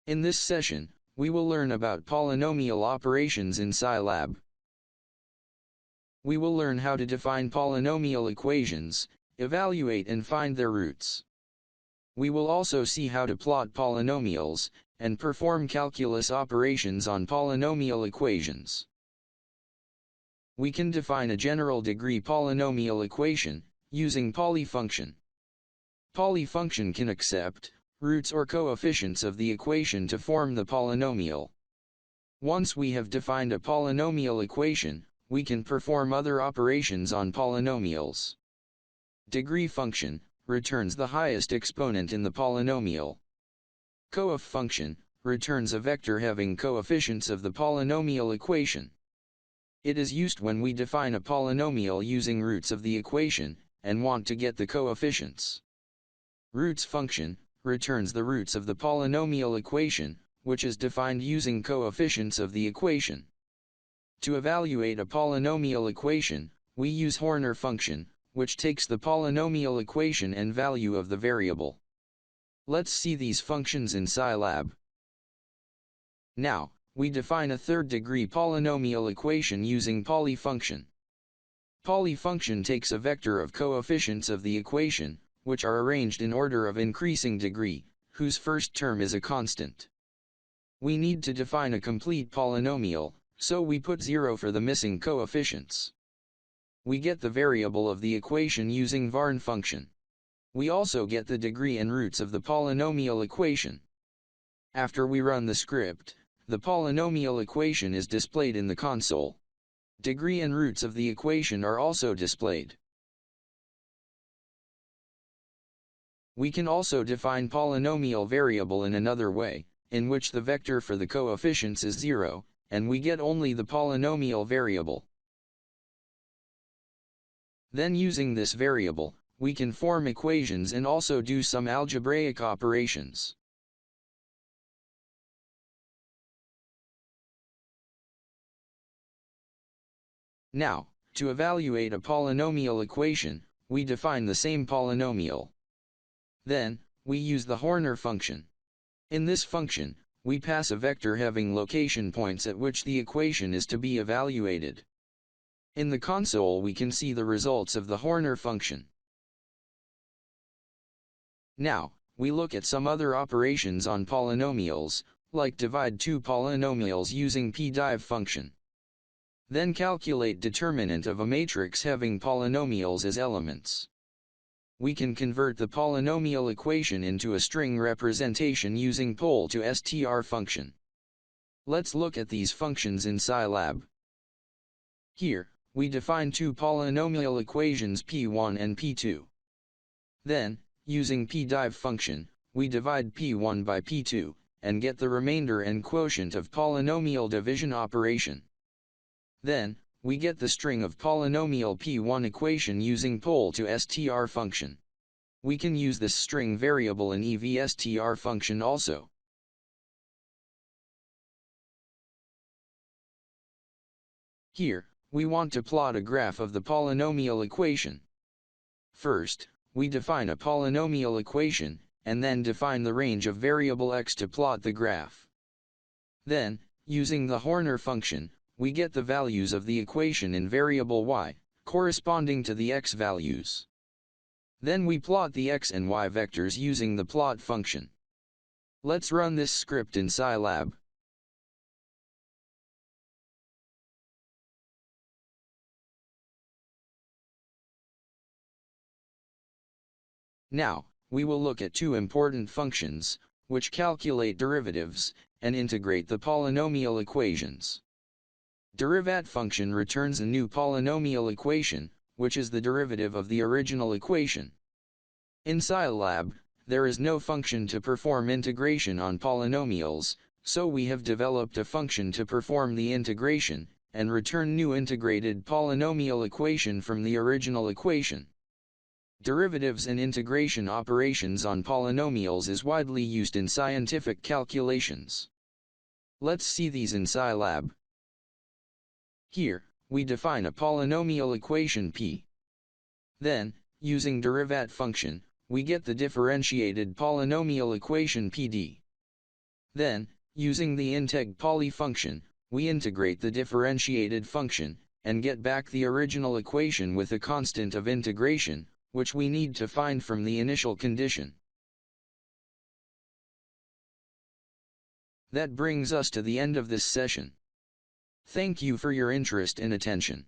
In this session, we will learn about polynomial operations in Scilab. We will learn how to define polynomial equations, evaluate and find their roots. We will also see how to plot polynomials, and perform calculus operations on polynomial equations. We can define a general degree polynomial equation, using polyfunction. Polyfunction can accept roots or coefficients of the equation to form the polynomial. Once we have defined a polynomial equation, we can perform other operations on polynomials. Degree function returns the highest exponent in the polynomial. Coef function returns a vector having coefficients of the polynomial equation. It is used when we define a polynomial using roots of the equation, and want to get the coefficients. Roots function returns the roots of the polynomial equation, which is defined using coefficients of the equation. To evaluate a polynomial equation, we use Horner function, which takes the polynomial equation and value of the variable. Let's see these functions in Scilab. Now, we define a third-degree polynomial equation using polyfunction. Polyfunction takes a vector of coefficients of the equation, which are arranged in order of increasing degree, whose first term is a constant. We need to define a complete polynomial, so we put 0 for the missing coefficients. We get the variable of the equation using Varn function. We also get the degree and roots of the polynomial equation. After we run the script, the polynomial equation is displayed in the console. Degree and roots of the equation are also displayed. We can also define polynomial variable in another way, in which the vector for the coefficients is 0, and we get only the polynomial variable. Then using this variable, we can form equations and also do some algebraic operations. Now, to evaluate a polynomial equation, we define the same polynomial. Then, we use the Horner function. In this function, we pass a vector having location points at which the equation is to be evaluated. In the console we can see the results of the Horner function. Now, we look at some other operations on polynomials, like divide two polynomials using pdiv function. Then calculate determinant of a matrix having polynomials as elements. We can convert the polynomial equation into a string representation using pol to str function. Let's look at these functions in Scilab. Here, we define two polynomial equations p1 and p2. Then, using pdiv function, we divide p1 by p2, and get the remainder and quotient of polynomial division operation. Then, we get the string of polynomial p1 equation using pol to str function. We can use this string variable in evstr function also. Here, we want to plot a graph of the polynomial equation. First, we define a polynomial equation, and then define the range of variable x to plot the graph. Then, using the Horner function, we get the values of the equation in variable y, corresponding to the x values. Then we plot the x and y vectors using the plot function. Let's run this script in Scilab. Now, we will look at two important functions, which calculate derivatives, and integrate the polynomial equations. Derivat function returns a new polynomial equation, which is the derivative of the original equation. In Scilab, there is no function to perform integration on polynomials, so we have developed a function to perform the integration, and return new integrated polynomial equation from the original equation. Derivatives and integration operations on polynomials is widely used in scientific calculations. Let's see these in Scilab. Here, we define a polynomial equation p. Then, using derivat function, we get the differentiated polynomial equation pd. Then, using the integ poly function, we integrate the differentiated function, and get back the original equation with a constant of integration, which we need to find from the initial condition. That brings us to the end of this session. Thank you for your interest and attention.